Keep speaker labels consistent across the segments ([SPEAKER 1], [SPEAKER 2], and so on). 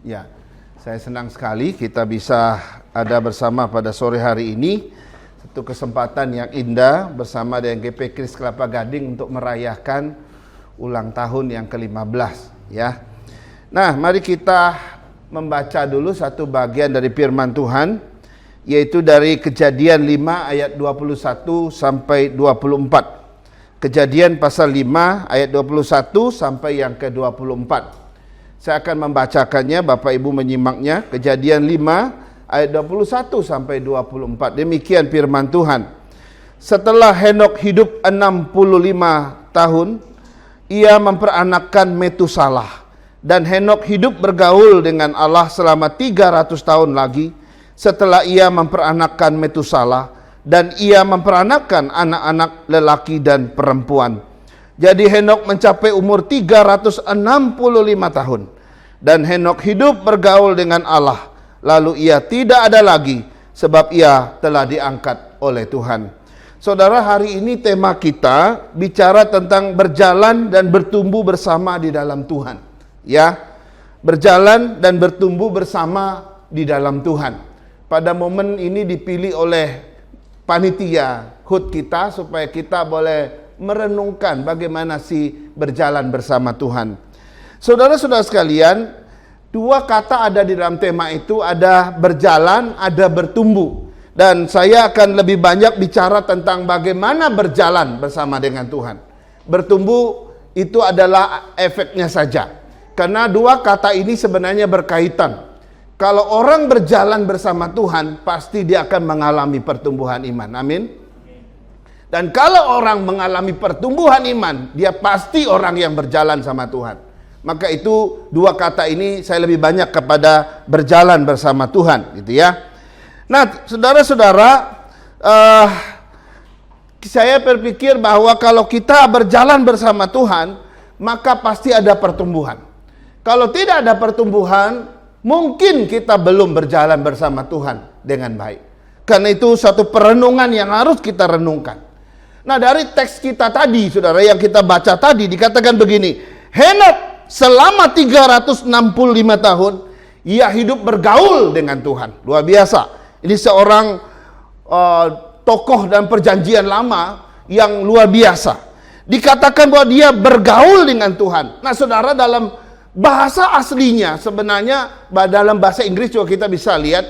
[SPEAKER 1] Ya, saya senang sekali kita bisa ada bersama pada sore hari ini. Satu kesempatan yang indah bersama dengan GP Kris Kelapa Gading untuk merayakan ulang tahun yang ke-15 ya. Nah, mari kita membaca dulu satu bagian dari firman Tuhan, yaitu dari Kejadian 5 ayat 21 sampai 24. Kejadian pasal 5 ayat 21 sampai yang ke-24. Saya akan membacakannya, Bapak Ibu menyimaknya. Kejadian 5 ayat 21 sampai 24. Demikian firman Tuhan. Setelah Henok hidup 65 tahun, ia memperanakkan Metusalah. Dan Henok hidup bergaul dengan Allah selama 300 tahun lagi setelah ia memperanakkan Metusalah, dan ia memperanakkan anak-anak lelaki dan perempuan. Jadi Henok mencapai umur 365 tahun. Dan Henok hidup bergaul dengan Allah. Lalu ia tidak ada lagi, sebab ia telah diangkat oleh Tuhan. Saudara, hari ini tema kita bicara tentang berjalan dan bertumbuh bersama di dalam Tuhan. Ya, berjalan dan bertumbuh bersama di dalam Tuhan. Pada momen ini dipilih oleh panitia HUT kita supaya kita boleh merenungkan bagaimana sih berjalan bersama Tuhan. Saudara-saudara sekalian, dua kata ada di dalam tema itu, ada berjalan, ada bertumbuh. Dan saya akan lebih banyak bicara tentang bagaimana berjalan bersama dengan Tuhan. Bertumbuh itu adalah efeknya saja. Karena dua kata ini sebenarnya berkaitan. Kalau orang berjalan bersama Tuhan, pasti dia akan mengalami pertumbuhan iman. Amin. Dan kalau orang mengalami pertumbuhan iman, dia pasti orang yang berjalan sama Tuhan. Maka itu dua kata ini saya lebih banyak kepada berjalan bersama Tuhan, gitu ya. Nah, saudara-saudara, saya berpikir bahwa kalau kita berjalan bersama Tuhan, maka pasti ada pertumbuhan. Kalau tidak ada pertumbuhan, mungkin kita belum berjalan bersama Tuhan dengan baik. Karena itu satu perenungan yang harus kita renungkan. Nah, dari teks kita tadi, saudara, yang kita baca tadi, dikatakan begini, Henok selama 365 tahun, ia hidup bergaul dengan Tuhan. Luar biasa. Ini seorang tokoh dan perjanjian lama yang luar biasa. Dikatakan bahwa dia bergaul dengan Tuhan. Nah, saudara, dalam bahasa aslinya, sebenarnya dalam bahasa Inggris juga kita bisa lihat,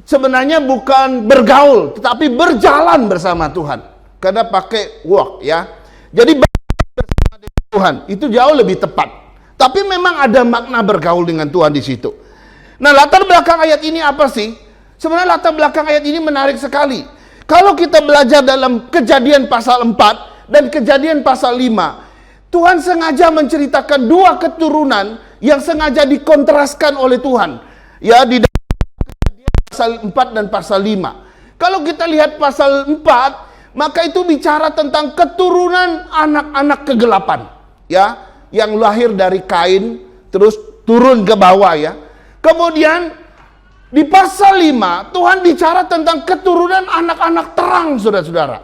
[SPEAKER 1] sebenarnya bukan bergaul, tetapi berjalan bersama Tuhan. Karena pakai walk ya. Jadi bersama dengan Tuhan itu jauh lebih tepat. Tapi memang ada makna bergaul dengan Tuhan di situ. Nah, latar belakang ayat ini apa sih? Sebenarnya latar belakang ayat ini menarik sekali. Kalau kita belajar dalam Kejadian pasal 4 dan Kejadian pasal 5, Tuhan sengaja menceritakan dua keturunan yang sengaja dikontraskan oleh Tuhan. Ya, di dalam Kejadian pasal 4 dan pasal 5. Kalau kita lihat pasal 4, maka itu bicara tentang keturunan anak-anak kegelapan, ya, yang lahir dari Kain terus turun ke bawah ya. Kemudian di pasal 5 Tuhan bicara tentang keturunan anak-anak terang, saudara-saudara.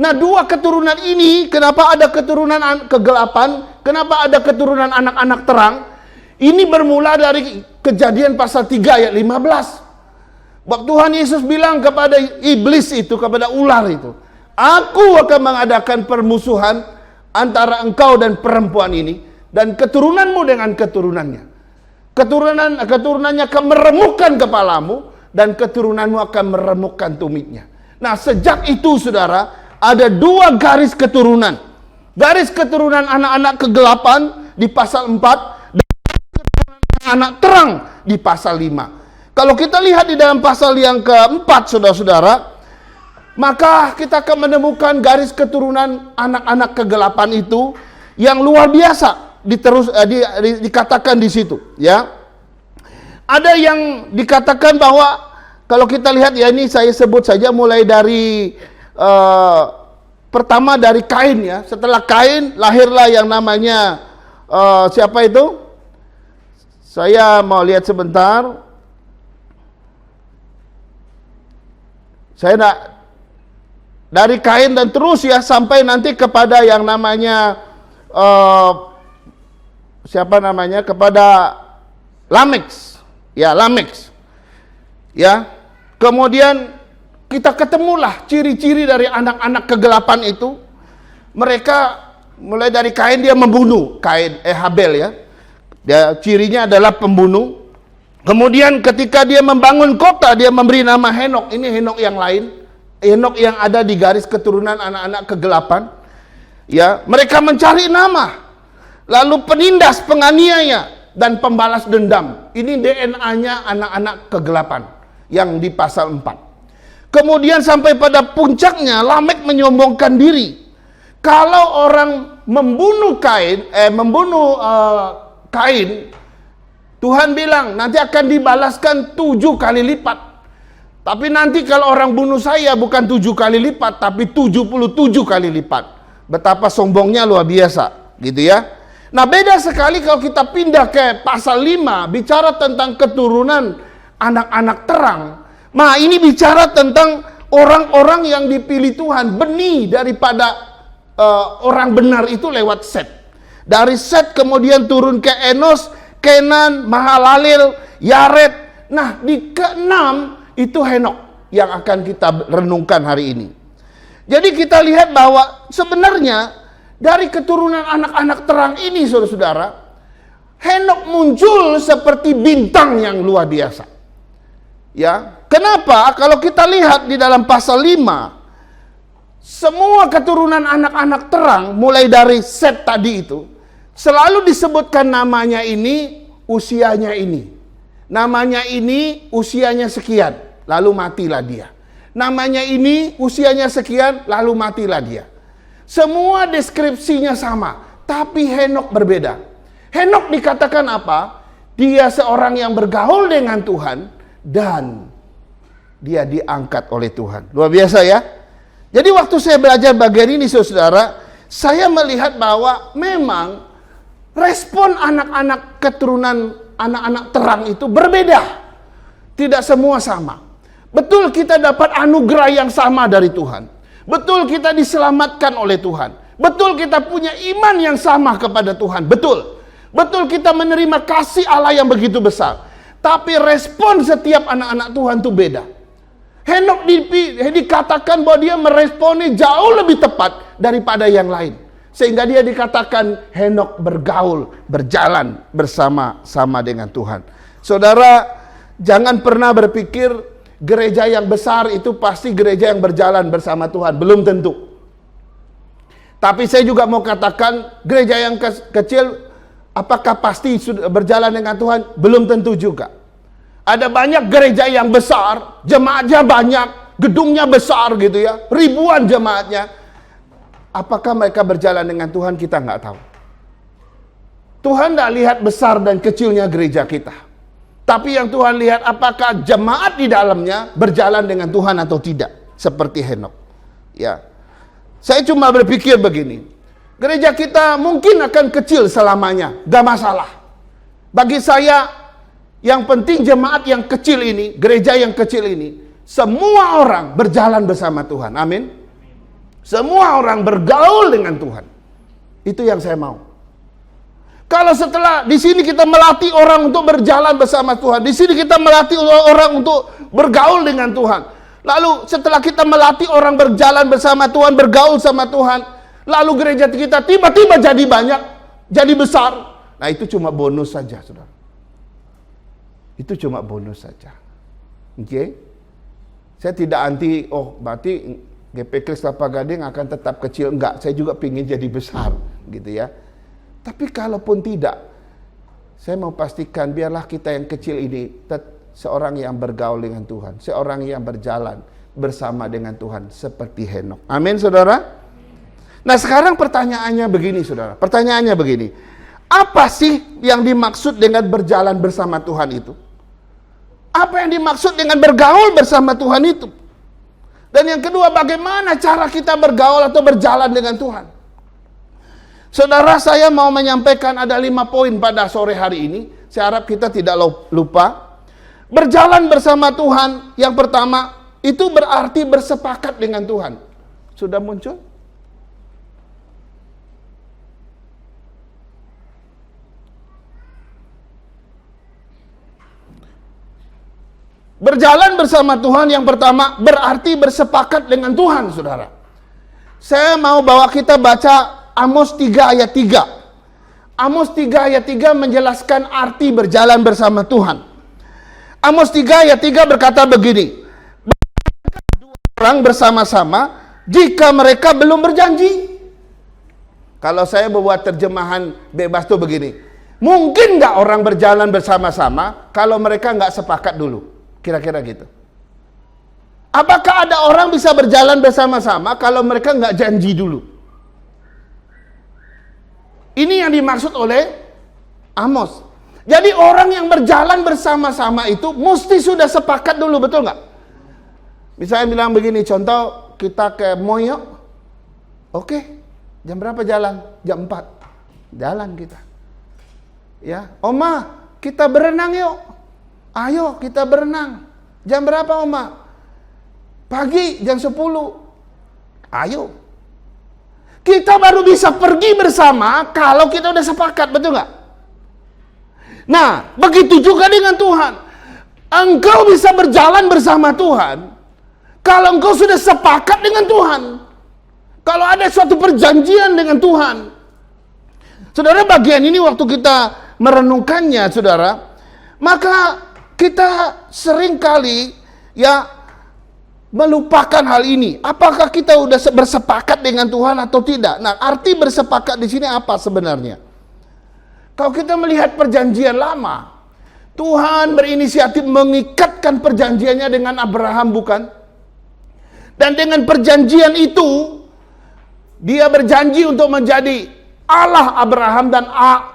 [SPEAKER 1] Nah, dua keturunan ini, kenapa ada keturunan kegelapan, kenapa ada keturunan anak-anak terang? Ini bermula dari Kejadian pasal 3 ayat 15. Waktu Tuhan Yesus bilang kepada iblis itu, kepada ular itu, Aku akan mengadakan permusuhan antara engkau dan perempuan ini, dan keturunanmu dengan keturunannya. Keturunannya akan meremukkan kepalamu, dan keturunanmu akan meremukkan tumitnya. Nah, sejak itu, saudara, ada dua garis keturunan. Garis keturunan anak-anak kegelapan di pasal 4, dan keturunan anak terang di pasal 5. Kalau kita lihat di dalam pasal yang keempat, saudara-saudara, maka kita akan menemukan garis keturunan anak-anak kegelapan itu yang luar biasa dikatakan di situ, ya. Ada yang dikatakan bahwa kalau kita lihat, ya, ini saya sebut saja mulai dari pertama dari Kain ya. Setelah Kain lahirlah yang namanya siapa itu? Saya mau lihat sebentar. Saya nak dari Kain dan terus ya sampai nanti kepada yang namanya siapa namanya, kepada Lamek. Ya, Lamek. Ya. Kemudian kita ketemulah ciri-ciri dari anak-anak kegelapan itu. Mereka mulai dari Kain, dia membunuh Habel ya. Dia cirinya adalah pembunuh. Kemudian ketika dia membangun kota, dia memberi nama Henok. Ini Henok yang lain. Henok yang ada di garis keturunan anak-anak kegelapan. Ya, mereka mencari nama. Lalu penindas, penganiaya, dan pembalas dendam. Ini DNA-nya anak-anak kegelapan yang di pasal 4. Kemudian sampai pada puncaknya Lamek menyombongkan diri. Kalau orang membunuh Kain, Tuhan bilang nanti akan dibalaskan 7 kali lipat. Tapi nanti kalau orang bunuh saya bukan 7 kali lipat, tapi 77 kali lipat. Betapa sombongnya luar biasa, gitu ya. Nah, beda sekali kalau kita pindah ke pasal 5, bicara tentang keturunan anak-anak terang. Nah, ini bicara tentang orang-orang yang dipilih Tuhan, benih daripada orang benar itu lewat Set. Dari Set kemudian turun ke Enos, Kenan, Mahalalel, Yared. Nah, di ke-6 itu Henok yang akan kita renungkan hari ini. Jadi kita lihat bahwa sebenarnya dari keturunan anak-anak terang ini, saudara-saudara, Henok muncul seperti bintang yang luar biasa. Ya, kenapa? Kalau kita lihat di dalam pasal 5, semua keturunan anak-anak terang mulai dari Set tadi itu selalu disebutkan namanya ini, usianya ini. Namanya ini, usianya sekian, lalu matilah dia. Namanya ini, usianya sekian, lalu matilah dia. Semua deskripsinya sama, tapi Henok berbeda. Henok dikatakan apa? Dia seorang yang bergaul dengan Tuhan dan dia diangkat oleh Tuhan. Luar biasa ya. Jadi waktu saya belajar bagian ini, saudara, saya melihat bahwa memang respon anak-anak keturunan anak-anak terang itu berbeda. Tidak semua sama. Betul kita dapat anugerah yang sama dari Tuhan. Betul kita diselamatkan oleh Tuhan. Betul kita punya iman yang sama kepada Tuhan. Betul. Betul kita menerima kasih Allah yang begitu besar. Tapi respon setiap anak-anak Tuhan itu beda. Henok dikatakan bahwa dia meresponi jauh lebih tepat daripada yang lain. Sehingga dia dikatakan Henok bergaul, berjalan bersama-sama dengan Tuhan. Saudara, jangan pernah berpikir gereja yang besar itu pasti gereja yang berjalan bersama Tuhan. Belum tentu. Tapi saya juga mau katakan gereja yang kecil apakah pasti sudah berjalan dengan Tuhan? Belum tentu juga. Ada banyak gereja yang besar, jemaatnya banyak, gedungnya besar gitu ya, ribuan jemaatnya. Apakah mereka berjalan dengan Tuhan? Kita nggak tahu. Tuhan nggak lihat besar dan kecilnya gereja kita. Tapi yang Tuhan lihat apakah jemaat di dalamnya berjalan dengan Tuhan atau tidak. Seperti Henok. Ya, saya cuma berpikir begini. Gereja kita mungkin akan kecil selamanya, gak masalah. Bagi saya, yang penting jemaat yang kecil ini, gereja yang kecil ini, semua orang berjalan bersama Tuhan. Amin. Semua orang bergaul dengan Tuhan. Itu yang saya mau. Kalau setelah di sini kita melatih orang untuk berjalan bersama Tuhan, di sini kita melatih orang untuk bergaul dengan Tuhan. Lalu setelah kita melatih orang berjalan bersama Tuhan, bergaul sama Tuhan, lalu gereja kita tiba-tiba jadi banyak, jadi besar. Nah, itu cuma bonus saja, saudara. Itu cuma bonus saja. Oke? Saya tidak anti, berarti GP Kelapa Gading akan tetap kecil. Enggak, saya juga ingin jadi besar, gitu ya. Tapi kalaupun tidak, saya mau pastikan biarlah kita yang kecil ini seorang yang bergaul dengan Tuhan, seorang yang berjalan bersama dengan Tuhan seperti Henok. Amin, saudara. Nah, sekarang pertanyaannya begini, saudara. Pertanyaannya begini. Apa sih yang dimaksud dengan berjalan bersama Tuhan itu? Apa yang dimaksud dengan bergaul bersama Tuhan itu? Dan yang kedua, bagaimana cara kita bergaul atau berjalan dengan Tuhan? Saudara, saya mau menyampaikan ada 5 poin pada sore hari ini. Saya harap kita tidak lupa. Berjalan bersama Tuhan, yang pertama, itu berarti bersepakat dengan Tuhan. Sudah muncul? Berjalan bersama Tuhan yang pertama berarti bersepakat dengan Tuhan, saudara. Saya mau bawa kita baca Amos 3 ayat 3. Amos 3 ayat 3 menjelaskan arti berjalan bersama Tuhan. Amos 3 ayat 3 berkata begini, dua orang bersama-sama jika mereka belum berjanji. Kalau saya membuat terjemahan bebas tuh begini, mungkin nggak orang berjalan bersama-sama kalau mereka nggak sepakat dulu? Kira-kira gitu. Apakah ada orang bisa berjalan bersama-sama kalau mereka nggak janji dulu? Ini yang dimaksud oleh Amos. Jadi orang yang berjalan bersama-sama itu mesti sudah sepakat dulu, betul nggak? Misalnya bilang begini, contoh kita ke Moyo, oke, jam berapa jalan? Jam 4, jalan kita. Ya, Oma, kita berenang yuk. Ayo kita berenang. Jam berapa, Oma? Pagi, jam 10. Ayo. Kita baru bisa pergi bersama kalau kita udah sepakat, betul nggak? Nah, begitu juga dengan Tuhan. Engkau bisa berjalan bersama Tuhan kalau engkau sudah sepakat dengan Tuhan. Kalau ada suatu perjanjian dengan Tuhan. Saudara, bagian ini waktu kita merenungkannya, saudara, maka kita seringkali ya melupakan hal ini. Apakah kita udah bersepakat dengan Tuhan atau tidak? Nah, arti bersepakat di sini apa sebenarnya? Kalau kita melihat perjanjian lama, Tuhan berinisiatif mengikatkan perjanjiannya dengan Abraham, bukan? Dan dengan perjanjian itu, dia berjanji untuk menjadi Allah Abraham dan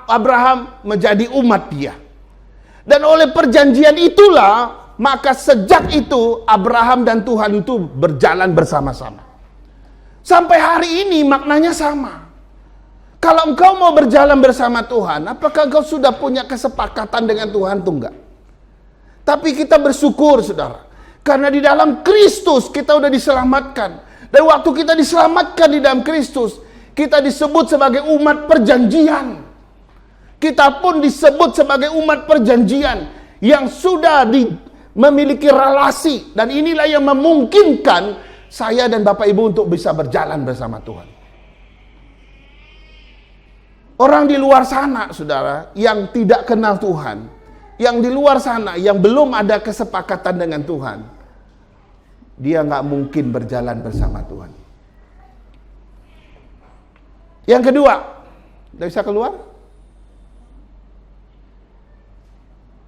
[SPEAKER 1] Abraham menjadi umat dia. Dan oleh perjanjian itulah, maka sejak itu Abraham dan Tuhan itu berjalan bersama-sama. Sampai hari ini maknanya sama. Kalau engkau mau berjalan bersama Tuhan, apakah engkau sudah punya kesepakatan dengan Tuhan tuh enggak? Tapi kita bersyukur, saudara. Karena di dalam Kristus kita udah diselamatkan. Dan waktu kita diselamatkan di dalam Kristus, kita disebut sebagai umat perjanjian. Kita pun disebut sebagai umat perjanjian yang sudah memiliki relasi. Dan inilah yang memungkinkan saya dan Bapak Ibu untuk bisa berjalan bersama Tuhan. Orang di luar sana, saudara, yang tidak kenal Tuhan, yang di luar sana, yang belum ada kesepakatan dengan Tuhan, dia nggak mungkin berjalan bersama Tuhan. Yang kedua, udah bisa keluar?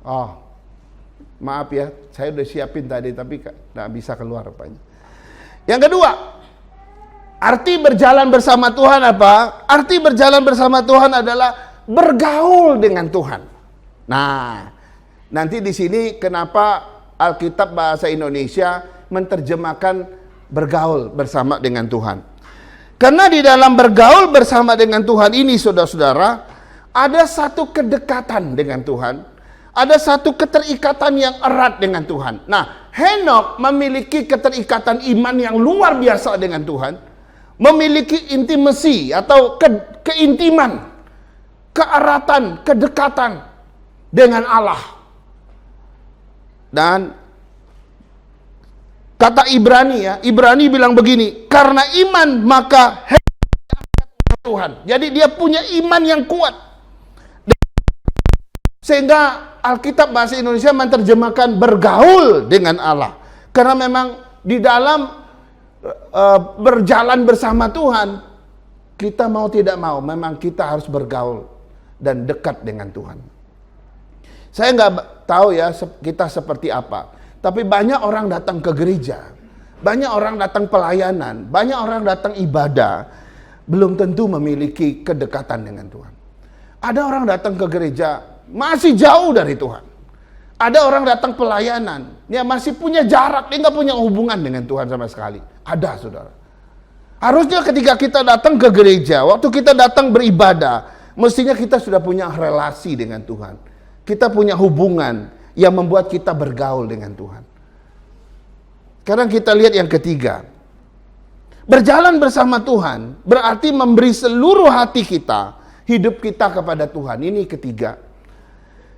[SPEAKER 1] Oh, maaf ya, saya udah siapin tadi, tapi nggak bisa keluar rupanya. Yang kedua, arti berjalan bersama Tuhan apa? Arti berjalan bersama Tuhan adalah bergaul dengan Tuhan. Nah, nanti di sini kenapa Alkitab bahasa Indonesia menerjemahkan bergaul bersama dengan Tuhan? Karena di dalam bergaul bersama dengan Tuhan ini, saudara-saudara, ada satu kedekatan dengan Tuhan. Ada satu keterikatan yang erat dengan Tuhan. Nah, Henokh memiliki keterikatan iman yang luar biasa dengan Tuhan. Memiliki intimasi atau keintiman, keeratan, kedekatan dengan Allah. Dan kata Ibrani ya, Ibrani bilang begini, karena iman maka Tuhan. Jadi dia punya iman yang kuat. Sehingga Alkitab bahasa Indonesia menerjemahkan bergaul dengan Allah. Karena memang di dalam berjalan bersama Tuhan, kita mau tidak mau, memang kita harus bergaul dan dekat dengan Tuhan. Saya nggak tahu ya kita seperti apa, tapi banyak orang datang ke gereja, banyak orang datang pelayanan, banyak orang datang ibadah, belum tentu memiliki kedekatan dengan Tuhan. Ada orang datang ke gereja masih jauh dari Tuhan. Ada orang datang pelayanan, dia masih punya jarak, dia nggak punya hubungan dengan Tuhan sama sekali. Ada, saudara. Harusnya ketika kita datang ke gereja, waktu kita datang beribadah, mestinya kita sudah punya relasi dengan Tuhan. Kita punya hubungan yang membuat kita bergaul dengan Tuhan. Sekarang kita lihat yang ketiga. Berjalan bersama Tuhan berarti memberi seluruh hati kita, hidup kita kepada Tuhan. Ini ketiga.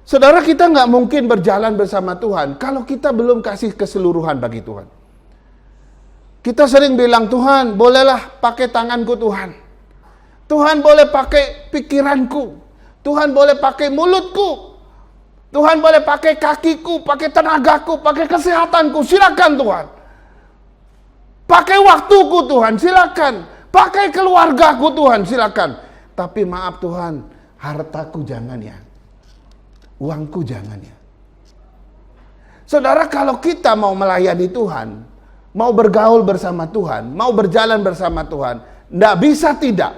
[SPEAKER 1] Saudara, kita nggak mungkin berjalan bersama Tuhan kalau kita belum kasih keseluruhan bagi Tuhan. Kita sering bilang, Tuhan bolehlah pakai tanganku Tuhan. Tuhan boleh pakai pikiranku. Tuhan boleh pakai mulutku. Tuhan boleh pakai kakiku, pakai tenagaku, pakai kesehatanku. Silakan Tuhan. Pakai waktuku Tuhan, silakan. Pakai keluargaku Tuhan, silakan. Tapi maaf Tuhan, hartaku jangan ya. Uangku jangan ya. Saudara, kalau kita mau melayani Tuhan, mau bergaul bersama Tuhan, mau berjalan bersama Tuhan, tidak bisa tidak.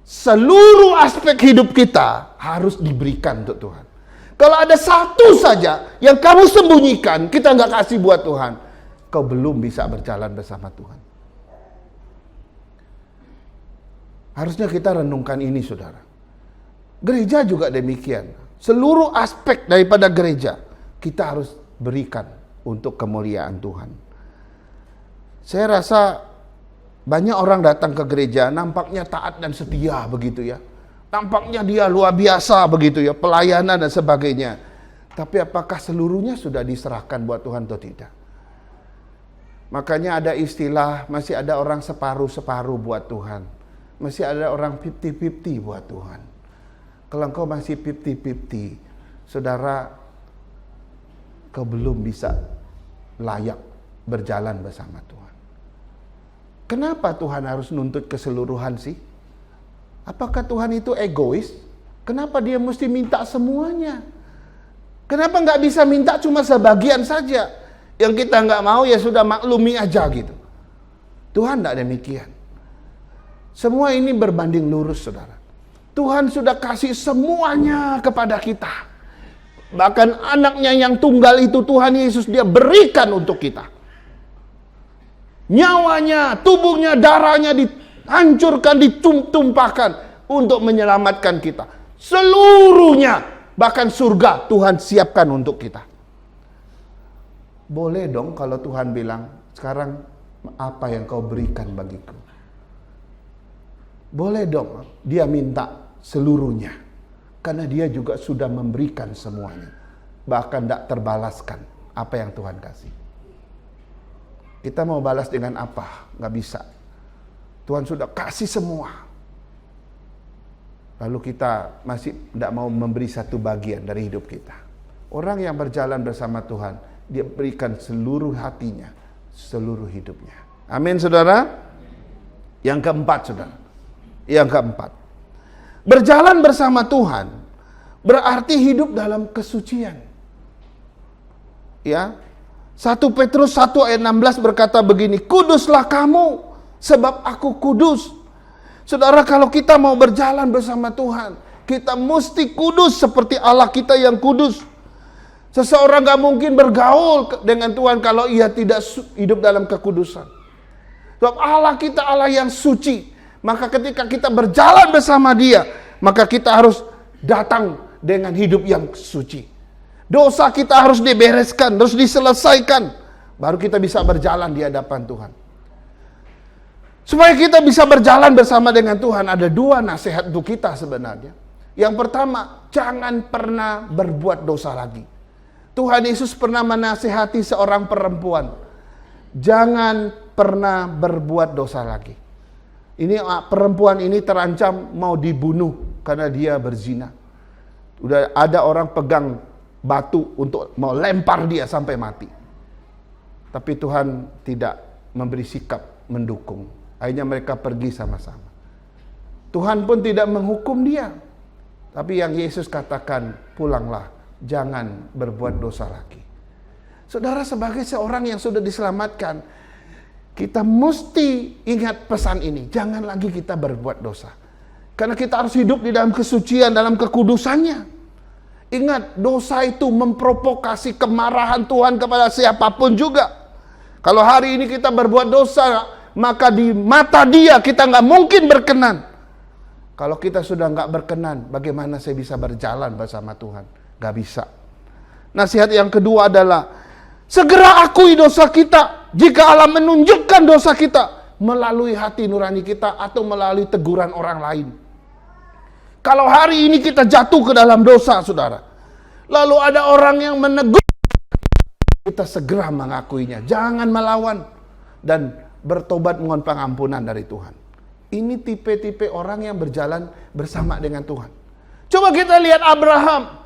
[SPEAKER 1] Seluruh aspek hidup kita harus diberikan untuk Tuhan. Kalau ada satu saja yang kamu sembunyikan, kita nggak kasih buat Tuhan, kau belum bisa berjalan bersama Tuhan. Harusnya kita renungkan ini, saudara. Gereja juga demikian. Seluruh aspek daripada gereja kita harus berikan untuk kemuliaan Tuhan. Saya rasa banyak orang datang ke gereja nampaknya taat dan setia begitu ya. Nampaknya dia luar biasa begitu ya, pelayanan dan sebagainya. Tapi apakah seluruhnya sudah diserahkan buat Tuhan atau tidak? Makanya ada istilah, masih ada orang separuh-separuh buat Tuhan. Masih ada orang 50-50 buat Tuhan. Kalau engkau masih 50-50, saudara, kau belum bisa layak berjalan bersama Tuhan. Kenapa Tuhan harus nuntut keseluruhan sih? Apakah Tuhan itu egois? Kenapa dia mesti minta semuanya? Kenapa nggak bisa minta cuma sebagian saja? Yang kita nggak mau ya sudah maklumi aja gitu. Tuhan tidak demikian. Semua ini berbanding lurus, saudara. Tuhan sudah kasih semuanya kepada kita. Bahkan anaknya yang tunggal itu Tuhan Yesus dia berikan untuk kita. Nyawanya, tubuhnya, darahnya dihancurkan, ditumpahkan untuk menyelamatkan kita. Seluruhnya, bahkan surga Tuhan siapkan untuk kita. Boleh dong kalau Tuhan bilang, sekarang apa yang kau berikan bagiku? Boleh dong dia minta seluruhnya. Karena dia juga sudah memberikan semuanya. Bahkan tidak terbalaskan apa yang Tuhan kasih. Kita mau balas dengan apa? Nggak bisa. Tuhan sudah kasih semua. Lalu kita masih tidak mau memberi satu bagian dari hidup kita. Orang yang berjalan bersama Tuhan, dia berikan seluruh hatinya, seluruh hidupnya. Amin, saudara. Yang keempat, saudara. Yang keempat, berjalan bersama Tuhan berarti hidup dalam kesucian. Ya. 1 Petrus 1 ayat 16 berkata begini, kuduslah kamu sebab aku kudus. Saudara, kalau kita mau berjalan bersama Tuhan, kita mesti kudus seperti Allah kita yang kudus. Seseorang gak mungkin bergaul dengan Tuhan kalau ia tidak hidup dalam kekudusan. Sebab Allah kita Allah yang suci. Maka ketika kita berjalan bersama Dia, maka kita harus datang dengan hidup yang suci. Dosa kita harus dibereskan, harus diselesaikan. Baru kita bisa berjalan di hadapan Tuhan. Supaya kita bisa berjalan bersama dengan Tuhan, ada dua nasihat untuk kita sebenarnya. Yang pertama, jangan pernah berbuat dosa lagi. Tuhan Yesus pernah menasihati seorang perempuan. Jangan pernah berbuat dosa lagi. Ini perempuan ini terancam mau dibunuh karena dia berzina. Udah ada orang pegang batu untuk mau lempar dia sampai mati. Tapi Tuhan tidak memberi sikap mendukung. Akhirnya mereka pergi sama-sama. Tuhan pun tidak menghukum dia. Tapi yang Yesus katakan, pulanglah, jangan berbuat dosa lagi. Saudara, sebagai seorang yang sudah diselamatkan, kita mesti ingat pesan ini. Jangan lagi kita berbuat dosa. Karena kita harus hidup di dalam kesucian, dalam kekudusannya. Ingat, dosa itu memprovokasi kemarahan Tuhan kepada siapapun juga. Kalau hari ini kita berbuat dosa, maka di mata Dia kita nggak mungkin berkenan. Kalau kita sudah nggak berkenan, bagaimana saya bisa berjalan bersama Tuhan? Nggak bisa. Nasihat yang kedua adalah, segera akui dosa kita. Jika Allah menunjukkan dosa kita melalui hati nurani kita atau melalui teguran orang lain. Kalau hari ini kita jatuh ke dalam dosa, saudara, lalu ada orang yang menegur, kita segera mengakuinya. Jangan melawan dan bertobat mohon pengampunan dari Tuhan. Ini tipe-tipe orang yang berjalan bersama dengan Tuhan. Coba kita lihat Abraham,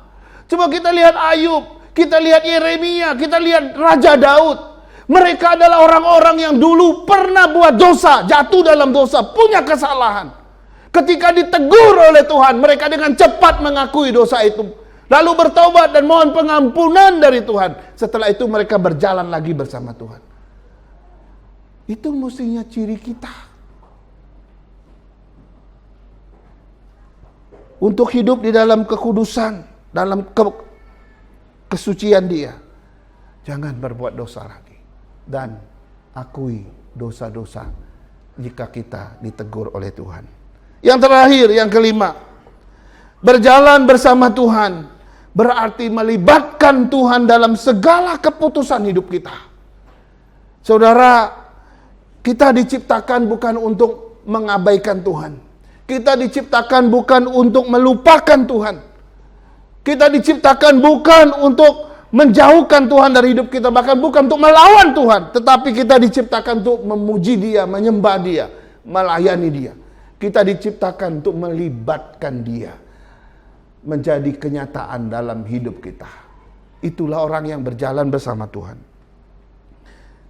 [SPEAKER 1] coba kita lihat Ayub, kita lihat Yeremia, kita lihat Raja Daud. Mereka adalah orang-orang yang dulu pernah buat dosa, jatuh dalam dosa, punya kesalahan. Ketika ditegur oleh Tuhan, mereka dengan cepat mengakui dosa itu, lalu bertobat dan mohon pengampunan dari Tuhan. Setelah itu mereka berjalan lagi bersama Tuhan. Itu mestinya ciri kita. Untuk hidup di dalam kekudusan, dalam kesucian Dia. Jangan berbuat dosa lagi. Dan akui dosa-dosa jika kita ditegur oleh Tuhan. Yang terakhir, yang kelima, berjalan bersama Tuhan berarti melibatkan Tuhan dalam segala keputusan hidup kita. Saudara, kita diciptakan bukan untuk mengabaikan Tuhan. Kita diciptakan bukan untuk melupakan Tuhan. Kita diciptakan bukan untuk menjauhkan Tuhan dari hidup kita, bahkan bukan untuk melawan Tuhan, tetapi kita diciptakan untuk memuji Dia, menyembah Dia, melayani Dia. Kita diciptakan untuk melibatkan Dia menjadi kenyataan dalam hidup kita. Itulah orang yang berjalan bersama Tuhan.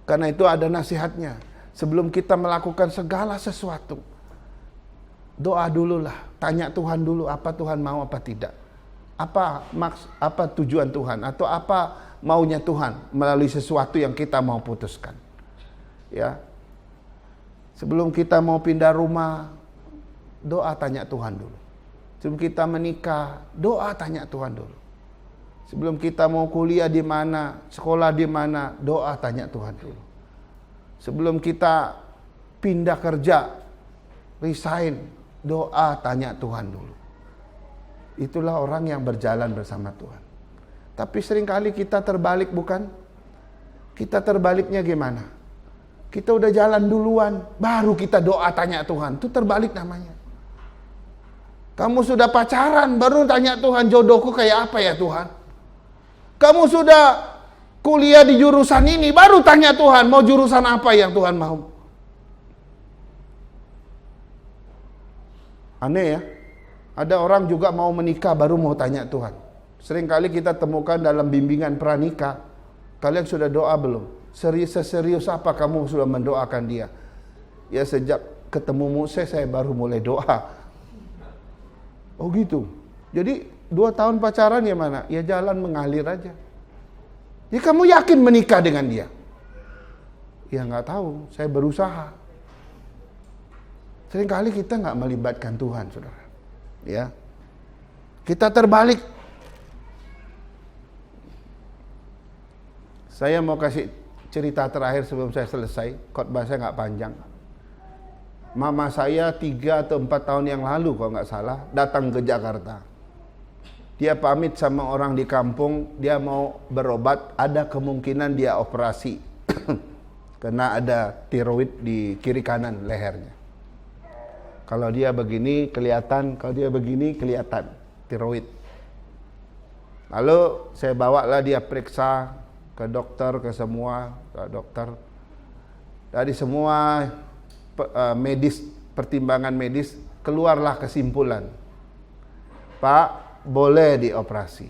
[SPEAKER 1] Karena itu ada nasihatnya. Sebelum kita melakukan segala sesuatu, doa dululah, tanya Tuhan dulu apa Tuhan mau apa tidak. Apa tujuan Tuhan atau apa maunya Tuhan melalui sesuatu yang kita mau putuskan. Ya. Sebelum kita mau pindah rumah, doa tanya Tuhan dulu. Sebelum kita menikah, doa tanya Tuhan dulu. Sebelum kita mau kuliah di mana, sekolah di mana, doa tanya Tuhan dulu. Sebelum kita pindah kerja, resign, doa tanya Tuhan dulu. Itulah orang yang berjalan bersama Tuhan. Tapi seringkali kita terbalik, bukan? Kita terbaliknya gimana? Kita udah jalan duluan, baru kita doa tanya Tuhan. Itu terbalik namanya. Kamu sudah pacaran, baru tanya Tuhan, jodohku kayak apa ya Tuhan? Kamu sudah kuliah di jurusan ini, baru tanya Tuhan, mau jurusan apa yang Tuhan mau? Aneh ya. Ada orang juga mau menikah baru mau tanya Tuhan. Seringkali kita temukan dalam bimbingan pranikah, kalian sudah doa belum? Serius apa kamu sudah mendoakan dia? Ya sejak ketemu Moses saya baru mulai doa. Oh gitu. Jadi 2 tahun pacaran ya mana? Ya jalan mengalir aja. Ya kamu yakin menikah dengan dia? Ya nggak tahu, saya berusaha. Seringkali kita nggak melibatkan Tuhan, saudara. Ya, kita terbalik. Saya mau kasih cerita terakhir sebelum saya selesai. Khotbah saya nggak panjang. Mama saya 3 atau 4 tahun yang lalu kalau nggak salah datang ke Jakarta. Dia pamit sama orang di kampung, dia mau berobat, ada kemungkinan dia operasi karena ada tiroid di kiri kanan lehernya. Kalau dia begini kelihatan, kalau dia begini kelihatan tiroid. Lalu saya bawalah dia periksa ke dokter, ke dokter. Dari semua pertimbangan medis, keluarlah kesimpulan, Pak, boleh dioperasi.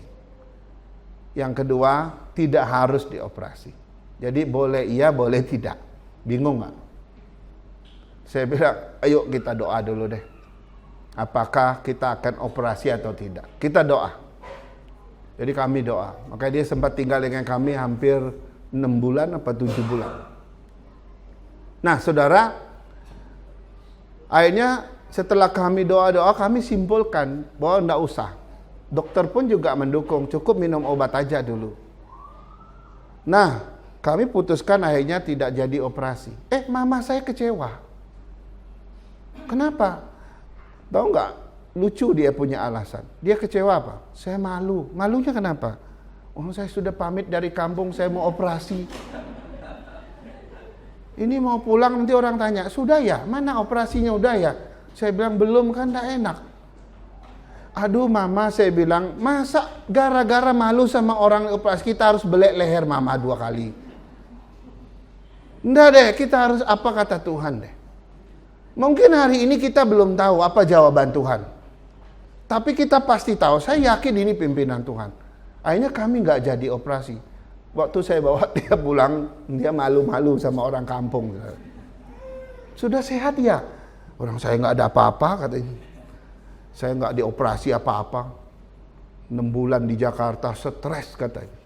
[SPEAKER 1] Yang kedua, tidak harus dioperasi. Jadi boleh iya, boleh tidak. Bingung nggak? Saya bilang, ayo kita doa dulu deh. Apakah kita akan operasi atau tidak? Kita doa. Jadi kami doa. Maka dia sempat tinggal dengan kami hampir 6 bulan apa 7 bulan. Nah saudara, akhirnya setelah kami doa-doa, kami simpulkan bahwa enggak usah. Dokter pun juga mendukung, cukup minum obat aja dulu. Nah, kami putuskan akhirnya tidak jadi operasi. Mama saya kecewa. Kenapa? Tahu nggak? Lucu dia punya alasan. Dia kecewa apa? Saya malu. Malunya kenapa? Oh, saya sudah pamit dari kampung, saya mau operasi. Ini mau pulang nanti orang tanya, sudah ya? Mana operasinya udah ya? Saya bilang belum, kan tak enak. Aduh mama, saya bilang, masa gara-gara malu sama orang operasi kita harus belek leher mama 2 kali? Enggak deh, kita harus apa kata Tuhan deh. Mungkin hari ini kita belum tahu apa jawaban Tuhan. Tapi kita pasti tahu, saya yakin ini pimpinan Tuhan. Akhirnya kami nggak jadi operasi. Waktu saya bawa dia pulang, dia malu-malu sama orang kampung. Sudah sehat ya? Orang saya nggak ada apa-apa katanya. Saya nggak dioperasi apa-apa. 6 bulan di Jakarta, stres katanya.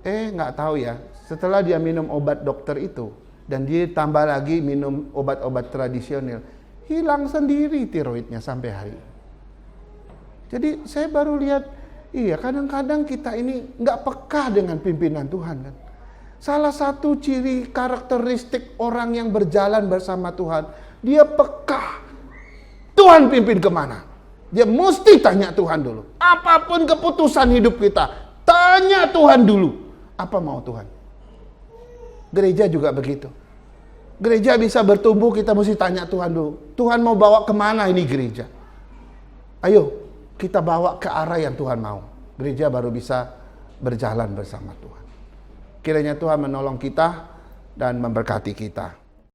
[SPEAKER 1] Nggak tahu ya, setelah dia minum obat dokter itu, dan dia tambah lagi minum obat-obat tradisional, hilang sendiri tiroidnya sampai hari. Jadi saya baru lihat, iya kadang-kadang kita ini nggak peka dengan pimpinan Tuhan kan. Salah satu ciri karakteristik orang yang berjalan bersama Tuhan, dia peka. Tuhan pimpin kemana? Dia mesti tanya Tuhan dulu. Apapun keputusan hidup kita, tanya Tuhan dulu. Apa mau Tuhan? Gereja juga begitu. Gereja bisa bertumbuh, kita mesti tanya Tuhan dulu. Tuhan mau bawa kemana ini gereja? Ayo, kita bawa ke arah yang Tuhan mau. Gereja baru bisa berjalan bersama Tuhan. Kiranya Tuhan menolong kita dan memberkati kita.